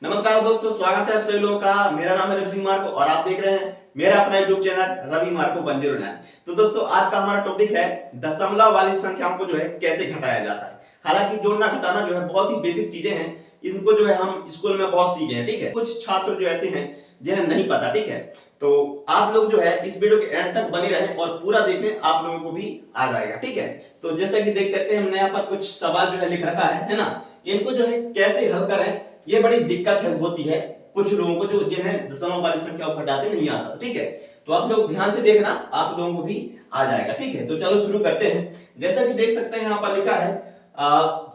नमस्कार दोस्तों, स्वागत है आप सभी लोगों का। मेरा नाम है रवि सिंह मार्को और आप देख रहे हैं मेरा अपना यूट्यूब चैनल रवि मार्को 109। तो दोस्तों, आज का हमारा टॉपिक है दशमलव वाली संख्याओं को जो है कैसे घटाया जाता है। हालांकि जोड़ना घटाना जो है बहुत ही बेसिक चीजें हैं, इनको जो है हम स्कूल में बहुत सीखे हैं, ठीक है। कुछ छात्र जो ऐसे हैं जिन्हें नहीं पता, ठीक है। तो आप लोग जो है इस वीडियो के एंड तक बने रहें और पूरा देखें, आप लोगों को भी आ जाएगा, ठीक है। तो जैसा कि देख सकते हैं हमने यहाँ पर कुछ सवाल जो है लिख रखा है ना। इनको जो है कैसे हल करें, ये बड़ी दिक्कत है होती है कुछ लोगों को जो जिन्हें दशमलव वाली संख्या घटाते नहीं आता, ठीक है। तो आप लोग ध्यान से देखना, आप लोगों को भी आ जाएगा, ठीक है। तो चलो शुरू करते हैं। जैसा कि देख सकते हैं यहाँ पर लिखा है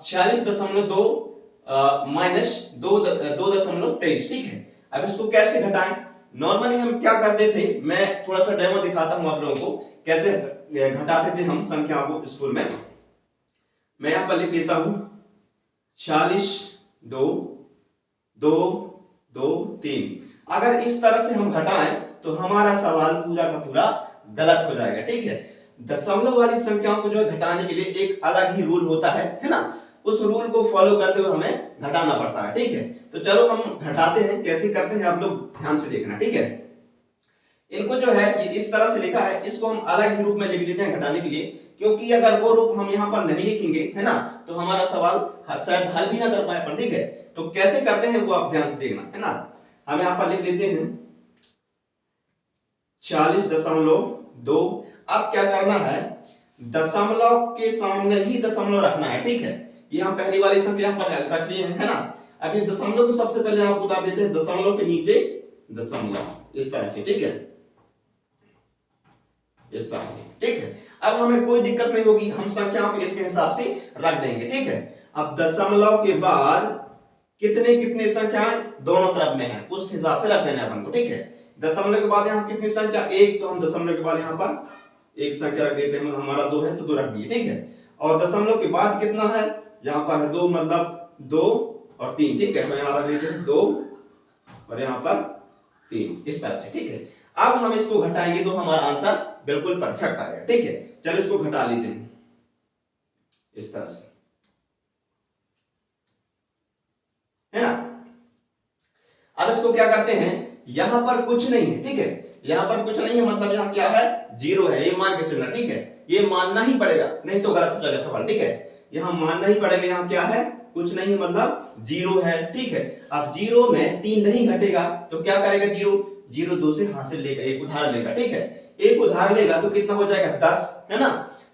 46.2 माइनस 2.23, ठीक है। अब इसको कैसे घटाएं। नॉर्मली हम क्या करते थे, मैं थोड़ा सा डेमो दिखाता हूं आप लोगों को कैसे घटाते थे हम संख्याओं को स्कूल में। मैं यहाँ पर लिख लेता हूं 46.2.2.3। अगर इस तरह से हम घटाएं तो हमारा सवाल पूरा का पूरा गलत हो जाएगा, ठीक है। दशमलव वाली संख्याओं को जो है घटाने के लिए एक अलग ही रूल होता है ना। उस रूल को फॉलो करते हुए हमें घटाना पड़ता है, ठीक है। तो चलो हम घटाते हैं, कैसे करते हैं आप लोग ध्यान से देखना, ठीक है। इनको जो है ये इस तरह से लिखा है, इसको हम अलग ही रूप में लिख लेते हैं घटाने के लिए, क्योंकि अगर वो रूप हम यहाँ पर नहीं लिखेंगे है ना तो हमारा सवाल शायद हल भी ना कर पाए अपन, ठीक है। तो कैसे करते हैं वो आप ध्यान से देखना है ना। हम यहाँ पर लिख लेते हैं 40.2। अब क्या करना है, दशमलव के सामने ही दशमलव रखना है, ठीक है। ये हम पहली वाली संख्या यहाँ पर रख लिए हैं है ना। अब ये दशमलव को सबसे पहले आप उतार देते हैं, दशमलव के नीचे दशमलव, इस तरह से, ठीक है, इस तरह से, ठीक है। अब हमें कोई दिक्कत नहीं होगी, हम संख्याओं को इसके हिसाब से रख देंगे, ठीक है। अब दशमलव के बाद कितने कितने संख्याएं दोनों तरफ में है उस हिसाब से रख देना है अपन को, ठीक है। दशमलव के बाद यहाँ कितनी संख्या, एक, तो हम दशमलव के बाद यहाँ पर एक संख्या रख देते हैं, हमारा 2 है तो 2 रख दिए, ठीक है। और दशमलव के बाद कितना है, यहाँ पर है 2, मतलब 2 और 3, ठीक है। तो यहाँ रख देते हैं 2 और यहाँ पर 3, इस तरह से, ठीक है। अब हम इसको घटाएंगे तो हमारा आंसर बिल्कुल परफेक्ट आएगा, ठीक है। चलो इसको घटा लेते हैं इस तरह से, है ना। अब इसको क्या करते हैं, यहां पर कुछ नहीं है, ठीक है। यहां पर कुछ नहीं है मतलब यहां क्या है, 0 है, ये मान के चलना, ठीक है। ये मानना ही पड़ेगा, नहीं तो गलत हो जाएगा सवाल, ठीक है। यहां मानना ही पड़ेगा, यहां क्या है, कुछ नहीं है मतलब 0 है, ठीक है। अब 0 में 3 नहीं घटेगा तो क्या करेगा, 0 2 से हासिल लेगा, एक उधार लेगा, ठीक है। एक उधार लेगा तो कितना हो जाएगा, 10, है ना।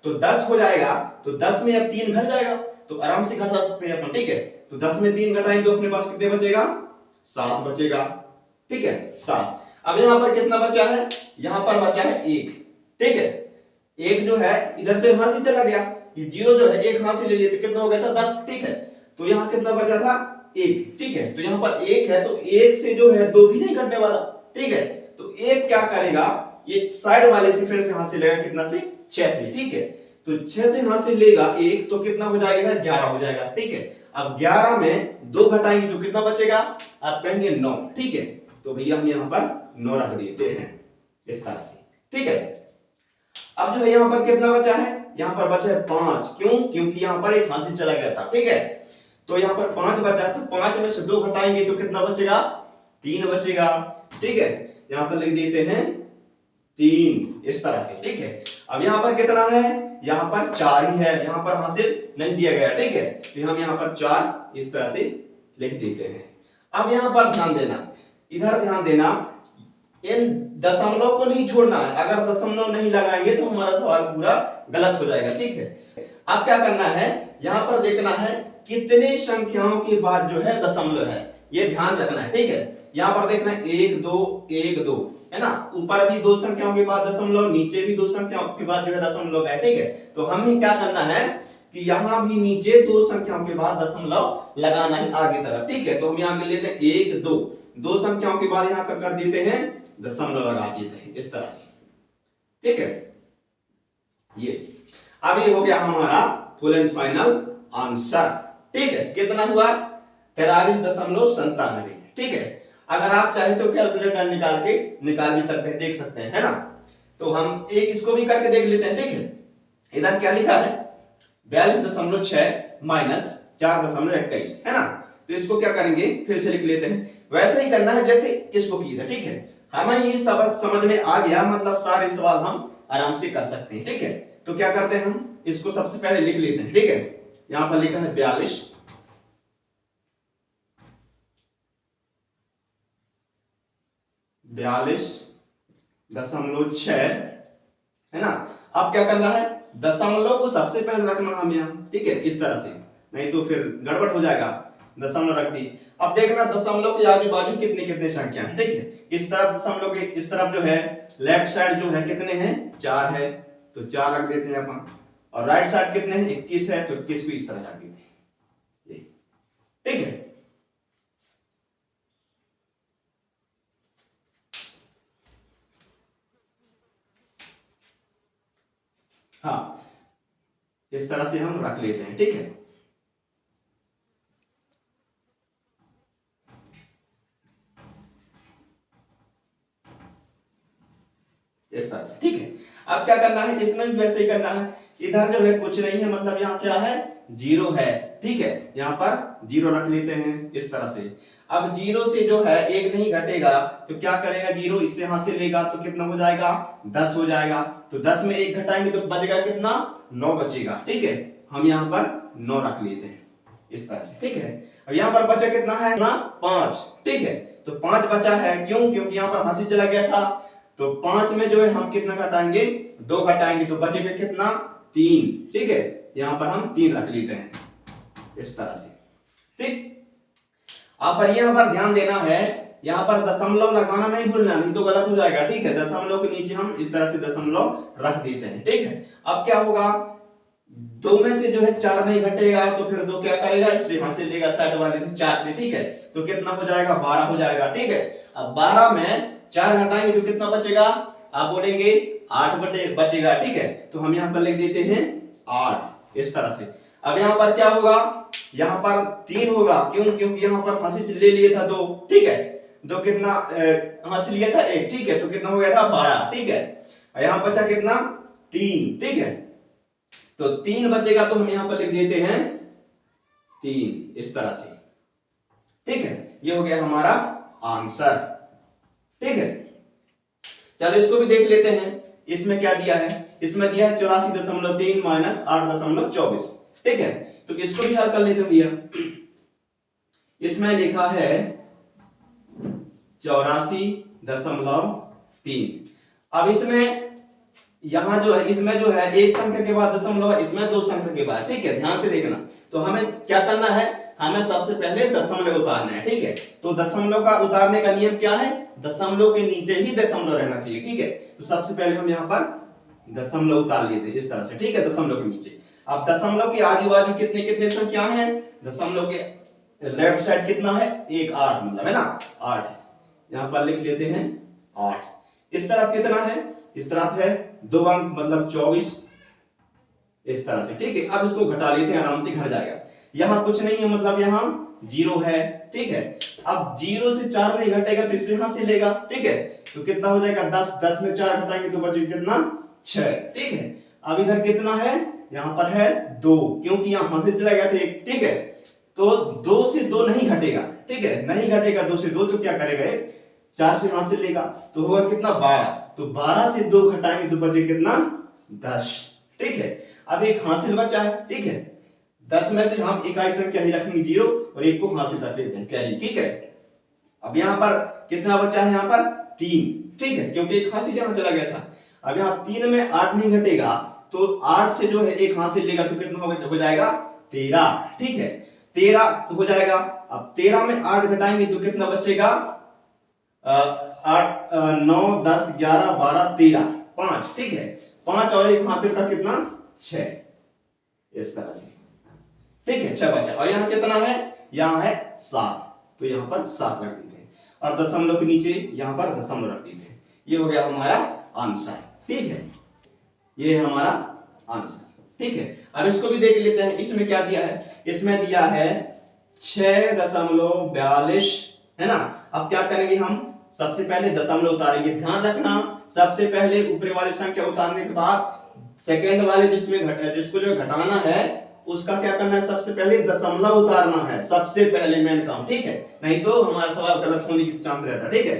तो 10 हो जाएगा, तो 10 में अब 3 घट जाएगा, तो आराम से घटा सकते हैं अपन, ठीक है। तो 10 में 3 घटाएं तो अपने पास कितने बचेगा, 7 बचेगा, ठीक है, 7। अब यहां पर कितना बचा है, यहां पर बचा है 1, ठीक है। 1 जो है इधर से यहां से चला गया, ये 0 जो है 1 यहां से ले लिए तो कितना हो गया था, 10, ठीक है। तो यहां कितना बचा था, 1, ठीक है। तो यहां पर 1 है तो 1 से जो है 2 भी नहीं घटने वाला, ठीक है। तो 1 क्या करेगा, ये साइड वाले से फिर से यहां से लेगा, कितना से, 6 से, ठीक है। तो 6 से यहां से लेगा 1 तो कितना हो जाएगा, 11 हो जाएगा, ठीक है। अब 11 में 2 घटाएंगे तो कितना बचेगा, आप कहेंगे 9, ठीक है। तो भैया हम यहां पर 9 रख देते हैं इस तरह से, ठीक है। अब जो है यहां पर कितना बचा है, यहां पर बचा है 5, क्यों, क्योंकि यहां पर एक हासिल चला गया था, ठीक है। तो यहां पर 5 बचा, तो 5 में से 2 घटाएंगे तो कितना बचेगा, 3 बचेगा, ठीक है। यहां पर लिख देते हैं 3, इस तरह से, ठीक है। अब यहां पर कितना है, यहां पर 4 ही है, यहां पर हासिल नहीं दिया गया, ठीक है। तो हम यहां पर 4 इस तरह से लिख देते हैं। अब यहां पर ध्यान देना, इधर ध्यान देना, इन दशमलव को नहीं छोड़ना है। अगर दशमलव नहीं लगाएंगे तो हमारा सवाल पूरा गलत हो जाएगा, ठीक है। अब क्या करना है, यहां पर देखना है कितने संख्याओं के बाद जो है दशमलव है, ये ध्यान रखना है, ठीक है। यहां पर देखना है 1 2 1 2, है ना। ऊपर भी 2 संख्याओं के बाद दशमलव, नीचे भी 2 संख्याओं के बाद जो है दशमलव है, ठीक है। तो हमें क्या करना है कि यहां भी नीचे 2 संख्याओं के बाद दशमलव लगाना है आगे तरफ, ठीक है। तो हम यहां कर लेते हैं 1 2, 2 संख्याओं के बाद यहां कर देते हैं दशमलव लगा देते हैं इस तरह से, ठीक है। ये अब ये हो गया हमारा फुल एंड फाइनल आंसर, ठीक है। कितना हुआ, 43.97, ठीक है। अगर आप चाहे तो कैलकुलेटर निकाल भी सकते हैं, देख सकते हैं, है ना। तो हम एक इसको भी करके देख लेते हैं, ठीक है। इधर क्या लिखा है, 42.6 माइनस 4.21, है ना। तो इसको क्या करेंगे, फिर से लिख लेते हैं। वैसे ही करना है जैसे इसको किए थे, ठीक है। हमें ये सब समझ में आ गया, मतलब सारे सवाल हम आराम से कर सकते हैं, ठीक है। तो क्या करते हैं, हम इसको सबसे पहले लिख लेते हैं, ठीक है। यहां पर लिखा है 42.6 है ना। अब क्या करना है, दशमलव को सबसे पहले रखना हम यहाँ, ठीक है, इस तरह से, नहीं तो फिर गड़बड़ हो जाएगा। दशमलव रख दी। अब देखना दशमलव के आजू बाजू कितने कितने संख्या है, ठीक है। इस तरफ दशमलव के इस तरफ जो है लेफ्ट साइड जो है कितने हैं, 4 है, तो 4 रख देते हैं अपन। और राइट साइड कितने हैं, 21 है, तो 21 को इस तरह रख देते हैं, ठीक है। हाँ, इस तरह से हम रख लेते हैं, ठीक है। इस तरह से, ठीक है। अब क्या करना है, इसमें भी वैसे ही करना है। इधर जो है कुछ नहीं है, मतलब यहाँ क्या है, 0 है, ठीक है। यहाँ पर 0 रख लेते हैं इस तरह से। अब 0 से जो है 1 नहीं घटेगा, तो क्या करेगा, 0 इससे यहां से लेगा तो कितना हो जाएगा, 10 हो जाएगा। तो 10 में 1 घटाएंगे तो बचेगा कितना, 9 बचेगा, ठीक है। हम यहाँ पर 9 रख लेते हैं इस तरह से, ठीक है। अब यहाँ पर बचा कितना है ना, 5, ठीक है। तो 5 बचा है, क्यों, क्योंकि यहाँ पर हासिल चला गया था। तो 5 में जो है हम कितना घटाएंगे, 2 घटाएंगे तो बचेगा कितना, 3, ठीक है। यहाँ पर हम 3 रख लेते हैं इस तरह से, ठीक। आप पर यहाँ पर ध्यान देना है, यहाँ पर दशमलव लगाना नहीं भूलना, नहीं तो गलत हो जाएगा, ठीक है। दशमलव के नीचे हम इस तरह से दशमलव रख देते हैं, ठीक है। अब क्या होगा, 2 में से जो है 4 नहीं घटेगा, तो फिर 2 क्या करेगा, इससे यहां से लेगा साइड वाले से 4 से, ठीक है। तो कितना हो जाएगा, 12 हो जाएगा, ठीक है। अब 12 में 4 घटाएंगे तो कितना बचेगा, आप बोलेंगे 8 बचेगा, ठीक है। तो हम यहाँ पर लिख देते हैं 8 इस तरह से। अब यहाँ पर क्या होगा, यहाँ पर 3 होगा, क्यों, क्योंकि यहाँ पर हासिल ले लिए था 2, ठीक है। 2 कितना हासिल लिया था 1, ठीक है। तो कितना हो गया था 12, ठीक है। यहाँ बचा कितना, 3, ठीक है। तो 3 बचेगा, तो हम यहाँ पर लिख देते हैं 3 इस तरह से, ठीक है। ये हो गया हमारा आंसर, ठीक है। चलो इसको भी देख लेते हैं, इसमें क्या दिया है, इसमें दिया है 84.3 माइनस 8.24, ठीक है। तो इसको भी हल कर लेते हैं भैया। इसमें लिखा है 84.3। अब इसमें यहां जो है, इसमें जो है एक संख्या के बाद दशमलव है, इसमें 2 संख्या के बाद, ठीक है। ध्यान से देखना। तो हमें क्या करना है, हमें सबसे पहले दशमलव उतारना है, ठीक है। तो दशमलव का उतारने का नियम क्या है, दशमलव के नीचे ही दशमलव रहना चाहिए, ठीक है। तो सबसे पहले हम यहाँ पर दशमलव उतार लेते हैं इस तरह से, ठीक है, दशमलव के नीचे। अब दशमलव के आजू बाजू कितने कितने संख्या हैं, दशमलव के लेफ्ट साइड कितना है, 1 8 मतलब है ना, 8 यहाँ पर लिख लेते हैं 8। इस तरफ कितना है, इस तरफ है 2 अंक मतलब 24 इस तरह से, ठीक है। अब इसको घटा लेते हैं, आराम से घट जाएगा। यहाँ कुछ नहीं है, मतलब यहाँ 0 है, ठीक है। अब 0 से 4 नहीं घटेगा, तो इससे यहां से लेगा, ठीक है। तो कितना हो जाएगा 10, 10 में 4 घटाएंगे तो बचेगा कितना, 6, ठीक है। अब इधर कितना है, यहाँ पर है 2, क्योंकि यहाँ से चला गया था 1, ठीक है। तो 2 से 2 नहीं घटेगा, ठीक है, नहीं घटेगा 2 से 2, तो क्या करेगा, 4 से यहां से लेगा, तो होगा कितना 12। तो 12 से 2 घटाएंगे तो बचे कितना, 10, ठीक है। अब एक हासिल बचा है, ठीक है। 10 में से हम इकाई संख्या ही रखेंगे 0 और 1 को हासिल रख लेते हैं कैरी, ठीक है। अब यहाँ पर कितना बचा है, यहाँ पर 3, ठीक है, क्योंकि एक हासिल यहाँ चला गया था। अब यहाँ 3 में 8 नहीं घटेगा, तो 8 से जो है एक हासिल लेगा तो कितना हो जाएगा 13, ठीक है, 13 हो जाएगा। अब 13 में 8 घटाएंगे तो कितना बचेगा, 8 9 10 11 12 13, 5, ठीक है। 5 और एक हासिल का कितना, 6 इस तरह से, ठीक है, 6 बचा। और यहाँ कितना है, यहाँ है 7, तो यहाँ पर 7 रख देते हैं और दशमलव के नीचे यहाँ पर दशमलव रख देते हैं। ये हो गया हमारा आंसर, ठीक है, ये है हमारा आंसर, ठीक है। अब इसको भी देख लेते हैं, इसमें क्या दिया है, इसमें दिया है 6.42 है ना। अब क्या करेंगे, हम सबसे पहले दशमलव उतारेंगे। ध्यान रखना, सबसे पहले ऊपरी वाली संख्या उतारने के बाद सेकंड वाले जिसको जो घटाना है उसका क्या करना है, सबसे पहले दशमलव उतारना है, सबसे पहले मेन काम, ठीक है, नहीं तो हमारा सवाल गलत होने की चांस रहता है, ठीक है।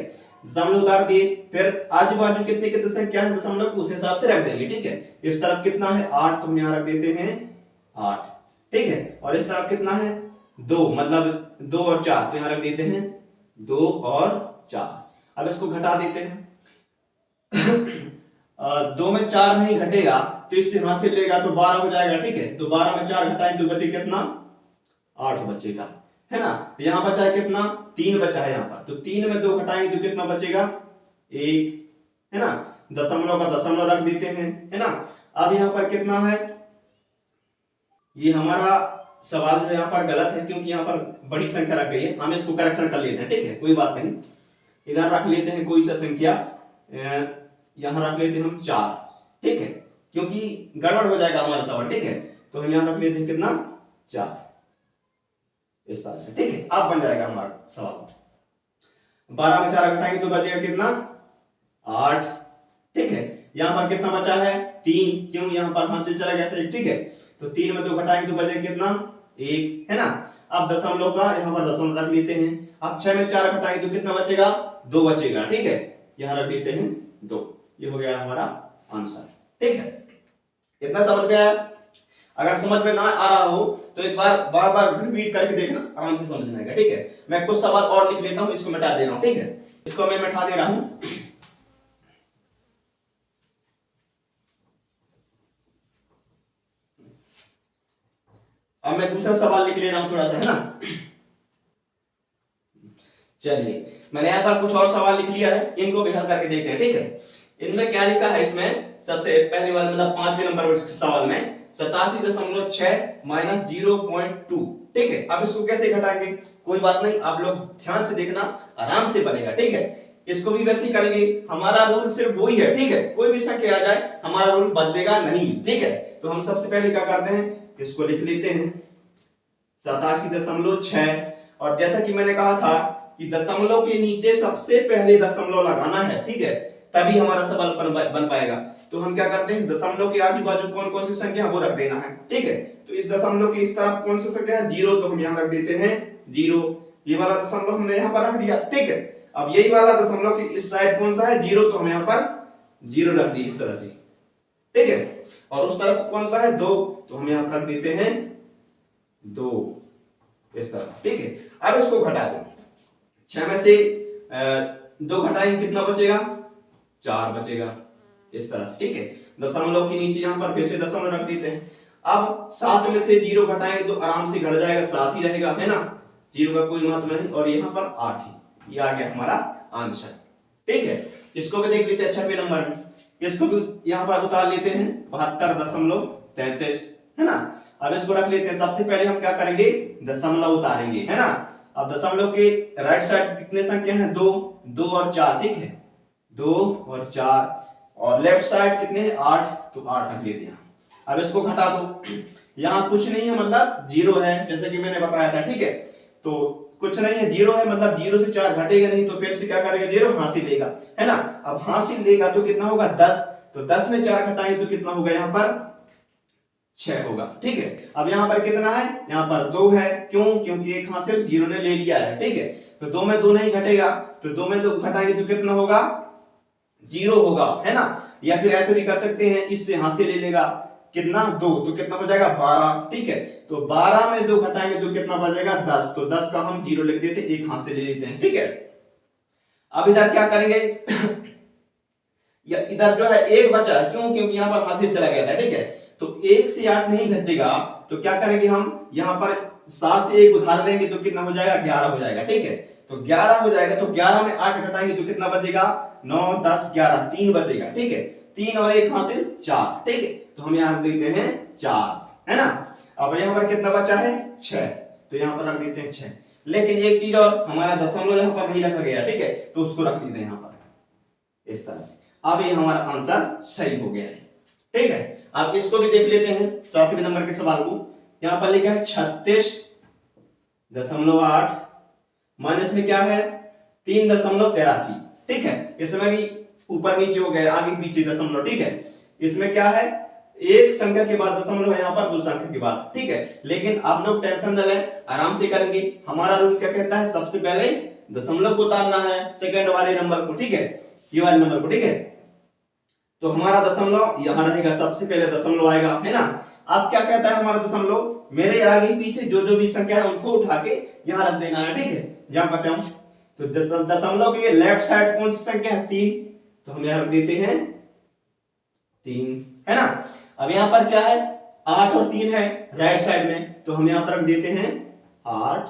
दशमलव उतार दिए, फिर आजू बाजू कितने कितने संख्या है दशमलव की, उस हिसाब से रख देंगे, ठीक है। इस तरफ कितना है 8, तो हम यहाँ रख देते हैं 8, ठीक है। और इस तरफ कितना है 2, मतलब 2 और 4, तो यहाँ रख देते हैं 2 और 4। अब इसको घटा देते हैं 2 में 4 नहीं घटेगा तो इससे हासिल लेगा तो 12 हो जाएगा, ठीक है। तो 12 में 4 घटाएं तो बचे कितना, 8 बचेगा, है ना। यहाँ बचा है कितना, 3 बचा है यहाँ पर, तो 3 में 2 घटाएंगे तो कितना बचेगा, 1, है ना। दशमलव का दशमलव रख देते हैं, है ना। अब यहाँ पर कितना है, ये हमारा सवाल जो यहाँ पर गलत है क्योंकि यहाँ पर बड़ी संख्या रख गई है, हम इसको करेक्शन कर लेते हैं, ठीक है, कोई बात नहीं। इधर रख लेते हैं कोई सा संख्या, यहाँ रख लेते हैं हम 4, ठीक है, क्योंकि गड़बड़ हो जाएगा हमारा सवाल, ठीक है। तो हम यहाँ रख लेते हैं कितना, 4, इस तरह से, ठीक है। अब बन जाएगा हमारा सवाल। 12 में 4 घटाएंगे तो बचेगा कितना, 8, ठीक है। यहाँ पर कितना बचा है, 3, क्यों यहाँ पर हाथ से चला गया था, ठीक है। तो 3 में 2 घटाएंगे तो बचेगा कितना, 1, है ना। अब दशमलव का यहाँ पर दशमलव रख लेते हैं। अब 6 में 4 घटाएंगे तो कितना बचेगा, 2 बचेगा, ठीक है। यहाँ रख देते हैं 2, ये हो गया हमारा आंसर, ठीक है। इतना समझ में आया। अगर समझ में ना आ रहा हो तो एक बार बार बार रिपीट करके देखना, आराम से समझ में आएगा, ठीक है। मैं कुछ सवाल और लिख लेता हूं, इसको मिटा दे रहा हूं, ठीक है, इसको मैं मिटा दे रहा हूं। अब मैं दूसरा सवाल लिख ले रहा हूं थोड़ा सा, है ना। चलिए, मैंने यहाँ पर कुछ और सवाल लिख लिया है, इनको भी हल करके देखते हैं, ठीक है। इनमें क्या लिखा है, इसमें सबसे पहले वाले मतलब 5वें नंबर सवाल में 87.6 माइनस 0.2, ठीक है। अब इसको कैसे घटाएंगे, कोई बात नहीं, आप लोग ध्यान से देखना, आराम से बनेगा, ठीक है। इसको भी वैसे ही करेंगे, हमारा रूल सिर्फ वही है, ठीक है। कोई भी संख्या आ जाए हमारा रूल बदलेगा नहीं, ठीक है। तो हम सबसे पहले क्या करते हैं, इसको लिख लेते हैं 87.6, और जैसा कि मैंने कहा था कि दशमलव के नीचे सबसे पहले दशमलव लगाना है, ठीक है, तभी हमारा सवाल बन पाएगा। तो हम क्या करते हैं, दशमलव के आजू बाजू कौन कौन सी संख्या वो रख देना है, ठीक है। तो इस दशमलव के इस तरफ कौन सी संख्या है, 0, तो हम यहाँ रख देते हैं 0। ये वाला दशमलव हमने यहाँ पर रख दिया, ठीक है। अब यही वाला दशमलव की इस साइड कौन सा है, 0, तो हम यहाँ पर 0 रख दिए इस तरह से, ठीक है। और उस तरफ कौन सा है 2, तो हम यहाँ पर रख देते हैं 2, इस तरह से, ठीक है। अब इसको घटा दो, 6 में से 2 घटाएंगे कितना बचेगा, 4 बचेगा, इस तरह से, ठीक है। दशमलव के नीचे यहाँ पर फिर से दशमलव रख देते हैं। अब 7 में से 0 घटाएंगे तो आराम से घट जाएगा, 7 ही रहेगा, है ना, 0 का कोई महत्व नहीं, और यहाँ पर 8 ही, ये आ गया हमारा आंसर, ठीक है। इसको भी देख लेते हैं 6वें नंबर में, इसको भी यहाँ पर उतार लेते हैं 72.33, है ना। अब इसको रख लेते हैं, सबसे पहले हम क्या करेंगे, दशमलव उतारेंगे, है ना। अब दशमलव के राइट साइड कितने संख्या हैं, 2 और 4, ठीक है, 2 और 4, और लेफ्ट साइड कितने हैं, 8, तो 8 रख लेते हैं। अब इसको घटा दो, यहाँ कुछ नहीं है मतलब 0 है, जैसे कि मैंने बताया था, ठीक है। तो कुछ नहीं है, 0 है, मतलब 0 से 4 घटेगा नहीं, तो फिर से क्या करेगा, 0 हासिल लेगा, है ना। अब हासिल लेगा तो कितना होगा, 10, तो 10 में 4 घटाएंगे तो कितना होगा, यहाँ पर 6 होगा, ठीक है। अब यहाँ पर कितना है, यहाँ पर 2 है, क्यों, क्योंकि एक हासिल 0 ने ले लिया है, ठीक है। तो 2 में 2 नहीं घटेगा, तो 2 में 2 घटाएंगे तो कितना होगा, 0 होगा, है ना। या फिर ऐसे भी कर सकते हैं, इससे हासिल ले लेगा कितना, 2, तो कितना हो जाएगा 12, ठीक है। तो 12 में 2 घटाएंगे तो कितना बचेगा, 10, तो 10 का हम 0 लिख देते, एक हाथ से ले लेते हैं, ठीक है। अब इधर क्या करेंगे या इधर जो है 1 बचा, क्यों, क्योंकि यहाँ पर हासिल चला गया था, ठीक है। तो 1 से 8 नहीं घटेगा, तो क्या करेंगे हम, यहाँ पर 7 से 1 उधार लेंगे तो कितना हो जाएगा, 11 हो जाएगा, ठीक है। तो 11 हो जाएगा, तो 11 में 8 घटाएंगे तो कितना बचेगा, 9, 10, 11, 3 बचेगा, ठीक है। 3 और 1 हासिल 4, ठीक है। तो हम यहाँ देते हैं 4, है ना। अब यहाँ पर कितना बचा है, 6, तो यहाँ पर रख देते हैं 6। लेकिन एक चीज और, हमारा दशमलव यहाँ पर नहीं रखा गया, ठीक है, तो उसको रख देते हैं यहाँ पर, इस तरह से। अब ये हमारा आंसर सही हो गया है, ठीक है। अब इसको भी देख लेते हैं 7वें नंबर के सवाल को। यहाँ पर लिखा है 36.8 माइनस में क्या है, 3.83, ठीक है। इसमें भी ऊपर नीचे हो गए, आगे पीछे दशमलव, ठीक है। इसमें क्या है, एक संख्या के बाद दशमलव है यहाँ पर, दूसरी संख्या के बाद, ठीक है। लेकिन आप लोग टेंशन न लें, आराम से करेंगे। हमारा रूल क्या कहता है, सबसे पहले दशमलव को उतारना है सेकंड वाले नंबर को, ठीक है, ये वाले नंबर को, ठीक है। तो हमारा दशमलव यहाँ रहेगा, सबसे पहले दशमलव आएगा, है ना। अब क्या कहता है हमारा दशमलव, मेरे आगे पीछे जो जो भी संख्या है उनको उठा के यहाँ रख देना है, ठीक है, जहां कहते हैं। तो दशमलव के लेफ्ट साइड कौन सी संख्या है, 3, तो हम यहाँ रख देते हैं 3, है ना। अब यहाँ पर क्या है, 8 और 3 है राइट साइड में, तो हम यहाँ पर रख देते हैं 8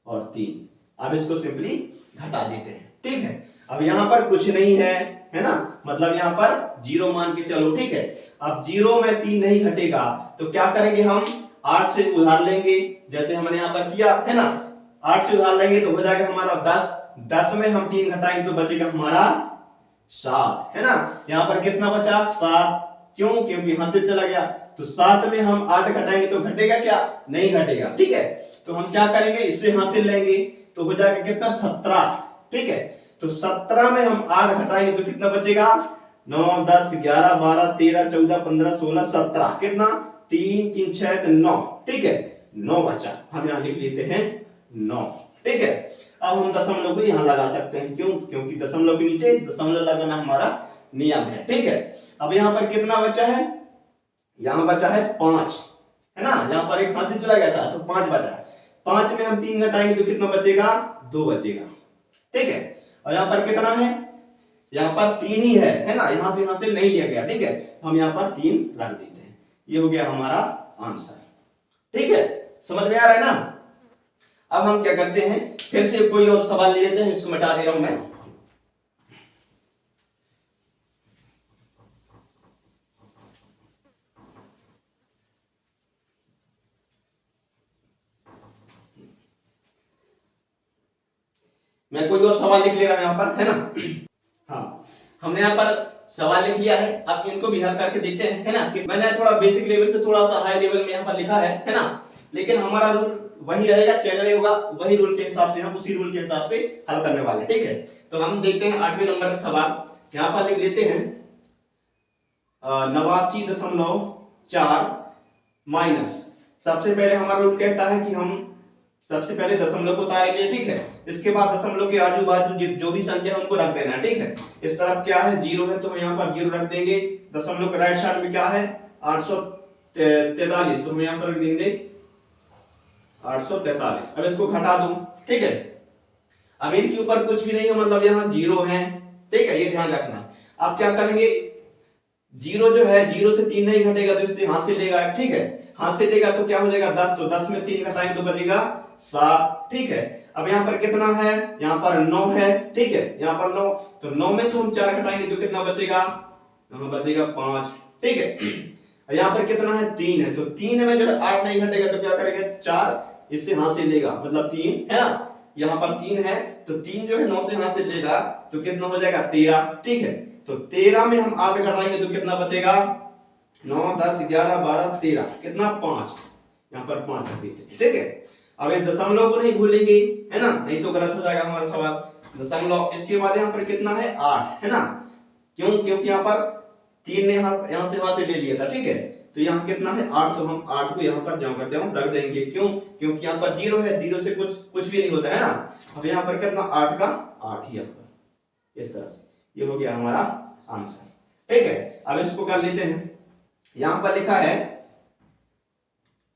और 3। अब इसको सिंपली घटा देते हैं, ठीक है। अब यहाँ पर कुछ नहीं है ना, मतलब यहाँ पर 0 मान के चलो, ठीक है। अब 0 में 3 नहीं घटेगा, तो क्या करेंगे हम, 8 से उधार लेंगे, जैसे हमने यहाँ पर किया है ना। 8 से उधार लेंगे तो हो जाएगा हमारा 10, 10 में हम 3 घटाएंगे तो बचेगा हमारा 7, है ना। यहाँ पर कितना बचा, 7, क्यों, क्योंकि यहां से चला गया। तो 7 में हम 8 घटाएंगे तो घटेगा क्या, नहीं घटेगा, ठीक है। तो हम क्या करेंगे, इससे हासिल लेंगे तो हो जाएगा कितना, 17, ठीक है। तो 17 में हम 8 घटाएंगे तो कितना बचेगा, 9, 10, 11, 12, 13, 14, 15, 16, 17, कितना, 3, 3, 6, 9, ठीक है, 9 बचा। हम यहाँ लिख लेते हैं 9, ठीक है। अब हम दशमलव को यहाँ लगा सकते हैं, क्यों, क्योंकि दशमलव के नीचे दशमलव लगाना हमारा नियम है, ठीक है। अब यहाँ पर कितना बचा है, यहाँ बचा है 5, है ना। यहाँ पर एक हासिल चला गया था तो 5 बचा है। 5 में हम 3 घटाएंगे तो कितना बचेगा, 2 बचेगा, ठीक है। और यहाँ पर कितना है, यहाँ पर 3 ही है ना, यहाँ से नहीं लिया गया, ठीक है। हम यहाँ पर 3 रख देते हैं, ये हो गया हमारा आंसर, ठीक है। समझ में आ रहा है ना। अब हम क्या करते हैं, फिर से कोई और सवाल ले लेते हैं, इसको मिटा दे रहा हूं मैं कोई और सवाल लिख ले रहा हूं यहाँ पर, है ना। हाँ, हमने यहाँ पर सवाल लिख लिया है, अब इनको भी हल करके देखते हैं, है ना। मैंने थोड़ा बेसिक लेवल से थोड़ा सा हाई लेवल में यहाँ पर लिखा है ना। लेकिन हमारा रूल वही रहेगा, चेंज नहीं होगा, वही रूल के हिसाब से हम उसी रूल के हिसाब से हल करने वाले, ठीक है। तो हम देखते हैं 8वें नंबर का सवाल, यहाँ पर लिख लेते हैं 89.4 माइनस, सबसे पहले हमारा रूल कहता है कि हम सबसे पहले दशमलव को उतारेंगे, ठीक है। इसके बाद दशमलव के आजू बाजू जो भी संख्या है उनको रख देना है, ठीक है। इस तरफ क्या है, 0 है तो हम यहाँ पर 0 रख देंगे। दशमलव के राइट साइड में क्या है, 843, तो हम यहाँ पर रख देंगे 843। अब इसको घटा दूं, ठीक है। अब इनके ऊपर कुछ भी नहीं है, मतलब यहाँ 0 है, ठीक है, ये ध्यान रखना। अब क्या करेंगे, 0 जो है, 0 से 3 नहीं घटेगा तो इससे हाथ से लेगा, ठीक है। हाथ से लेगा तो क्या हो जाएगा 10, तो 10 में 3 घटाएंगे तो बचेगा 7, ठीक है। अब यहाँ पर कितना है, यहाँ पर 9 है, ठीक है, यहाँ पर 9, तो 9 में से हम 4 घटाएंगे तो कितना बचेगा, यहाँ बचेगा 5, ठीक है। यहाँ पर कितना है, 3 है, तो 3 में जो है 8 नहीं घटेगा तो क्या करेंगे, 4 इससे हाथ से लेगा, मतलब 3, है ना। यहाँ पर 3 है तो 3 जो है 9 से हाथ से लेगा तो कितना हो जाएगा 13, ठीक है। तो 13 में हम 8 घटाएंगे तो कितना बचेगा, 9, 10, 11, 12, 13, कितना 5, यहाँ पर 5 रख देते हैं, ठीक है। अब ये दशमलव को नहीं भूलेंगे, है ना, नहीं तो गलत हो जाएगा हमारा सवाल। दशमलव, इसके बाद यहाँ पर कितना है 8, है ना, क्यों, क्योंकि यहाँ पर 3 ने यहाँ से ले लिया था, ठीक है। तो यहाँ कितना है 8, तो हम 8 को यहाँ पर जाऊँ रख देंगे, क्यों, क्योंकि यहाँ पर 0 है, 0 से कुछ भी नहीं होता है ना। अब यहाँ पर कितना 8 का 8 ही यहाँ पर, इस तरह से ये हो गया हमारा आंसर, ठीक है। अब इसको कर लेते हैं, यहाँ पर लिखा है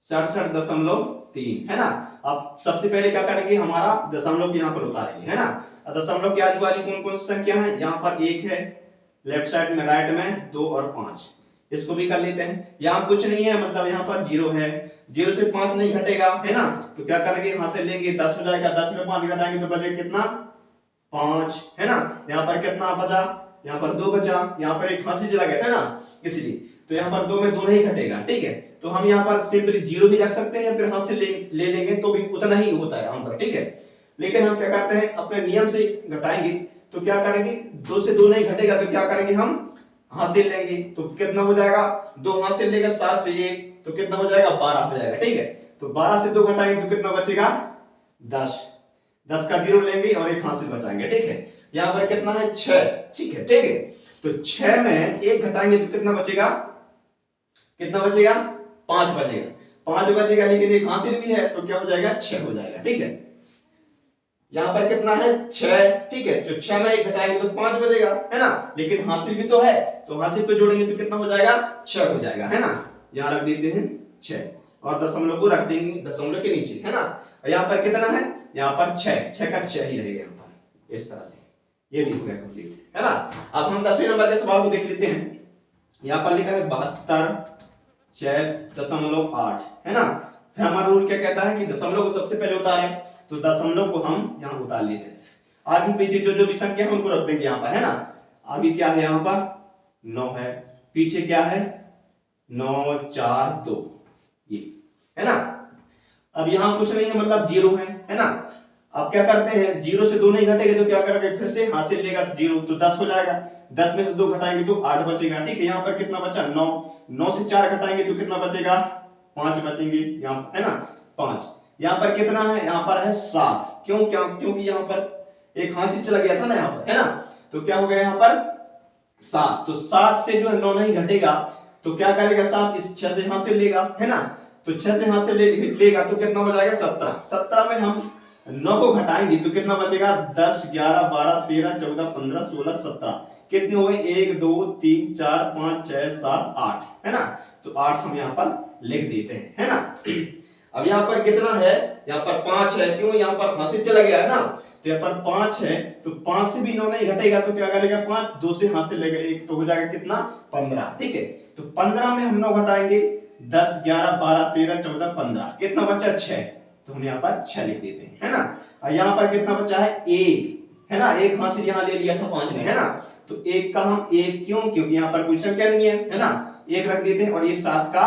67.3, है ना। अब सबसे पहले क्या करेंगे, हमारा दशमलव यहाँ पर उतारेंगे, है ना। दशमलव के आजू बाजू कौन कौन सी संख्या है, यहाँ पर 1 है लेफ्ट साइड में, राइट में 2 और 5, इसको भी कर लेते हैं। यहाँ कुछ नहीं है, मतलब यहाँ पर 0 है, 0 से 5 नहीं घटेगा, है ना। तो क्या करेंगे, यहाँ से लेंगे 10 हो जाएगा, 10 में 5 घटाएंगे तो बचेगा कितना 5, है ना। यहाँ पर कितना बचा, यहाँ पर 2 बचा, यहाँ पर एक फांसी चला गया था ना, इसलिए तो यहाँ पर 2 में 2 नहीं घटेगा, ठीक है। तो हम यहाँ पर सिंपली 0 भी रख सकते हैं, फिर हाथ से ले लेंगे तो भी उतना ही होता है आंसर, ठीक है। लेकिन हम क्या करते हैं, अपने नियम से घटाएंगे, तो क्या करेंगे, 2 से 2 नहीं घटेगा तो क्या करेंगे, हम हाथ से लेंगे तो कितना हो जाएगा, 2 हाथ से लेगा, 7 से 1 तो कितना हो जाएगा 12 हो जाएगा, ठीक है। तो 12 से 2 घटाएंगे तो कितना बचेगा 10, 10 का 0 लेंगे और एक हाथ से बचाएंगे, ठीक है। यहाँ पर कितना है 6, ठीक है, ठीक है। तो 6 में 1 घटाएंगे तो कितना बचेगा कितना बचेगा 5 बचेगा, 5 बचेगा, लेकिन एक हासिल भी है तो क्या हो जाएगा 6 हो जाएगा। ठीक है, यहाँ पर कितना है 6, ठीक है, जो 6 में 1 घटाएंगे तो 5 बचेगा, है ना, लेकिन हासिल भी तो है, तो हासिल पे जोड़ेंगे तो कितना हो जाएगा 6 हो जाएगा, है ना। यहाँ रख देते हैं 6 और दशमलव को रख देंगे दशमलव के नीचे, है ना। यहाँ पर कितना है, यहाँ पर 6 का 6 ही रहेगा यहाँ पर, इस तरह से ये भी हो गया कंप्लीट, है ना। अब हम 10वें नंबर के सवाल को देख लेते हैं। यहाँ पर लिखा है 72.6.8, है ना। फिर हमारा रूल क्या कहता है कि दशमलव को सबसे पहले उतारें, तो दशमलव को हम यहाँ उतार लेते हैं। आगे पीछे जो जो भी संख्या है उनको रख देंगे यहाँ पर, है ना। आगे क्या है, यहाँ पर 9 है, पीछे क्या है 9 4 2, ये, है ना। अब यहाँ कुछ नहीं है, मतलब 0 है ना। अब क्या करते हैं, 0 से 2 नहीं घटेगा तो क्या करेंगे, फिर से हासिल लेगा 0 तो 10 हो जाएगा, 10 में से 2 घटाएंगे तो 8 बचेगा। ठीक है, यहाँ पर कितना बचा 9, 9 से 4 घटाएंगे तो कितना बचेगा 5 बचेंगे, यहाँ है ना 5। यहाँ पर कितना है, यहाँ पर है 7, क्यों क्या, क्योंकि यहाँ पर एक हासिल चला गया था ना यहाँ पर, है ना, तो क्या हो गया यहाँ पर 7, तो 7 से जो है 9 नहीं घटेगा तो क्या करेगा 7 इस 6 से हासिल लेगा, है ना, तो 6 से हासिल लेगा तो कितना हो जाएगा 17, 17 में हम 9 को घटाएंगे तो कितना बचेगा 10 11 12 13 14 15 16 17, कितने हो गए 1 2 3 4 5 6 7 8, है ना, तो 8 हम यहाँ पर लिख देते हैं, है ना। अब यहाँ पर कितना है, यहाँ पर 5 है, क्यों यहाँ पर हासिल चला गया है ना, तो यहाँ पर 5 है, तो 5 से भी 9 नहीं घटेगा तो क्या करेगा 5, 2 से हासिल लेगा 1 तो हो जाएगा कितना 15। ठीक है, तो 15 में हम 9 घटाएंगे 10 11 12 13 14 15, कितना बचा 6, तो हम यहाँ पर 6 लिख देते हैं, है ना। और यहाँ पर कितना बचा है 1, है ना, एक हासिल यहाँ ले लिया था 5 ने, है ना, तो 1 का हम 1 क्यों, क्योंकि यहाँ पर कोई संख्या नहीं है ना, 1 रख देते हैं और ये 7 का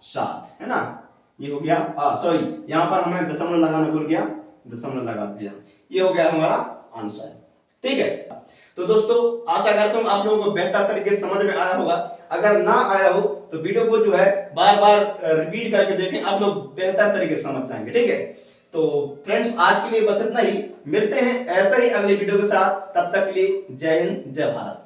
7, है ना, ये हो गया। सॉरी, यहाँ पर हमने दशमलव लगाना भूल गया, दशमलव लगा दिया, ये हो गया हमारा आंसर। ठीक है, तो दोस्तों आशा करता हूँ आप लोगों को बेहतर तरीके से समझ में आया होगा। अगर ना आया हो तो वीडियो को जो है बार बार रिपीट करके देखें, आप लोग बेहतर तरीके से समझ जाएंगे। ठीक है, तो फ्रेंड्स आज के लिए बस इतना ही, मिलते हैं ऐसा ही अगले वीडियो के साथ, तब तक के लिए जय हिंद जय भारत।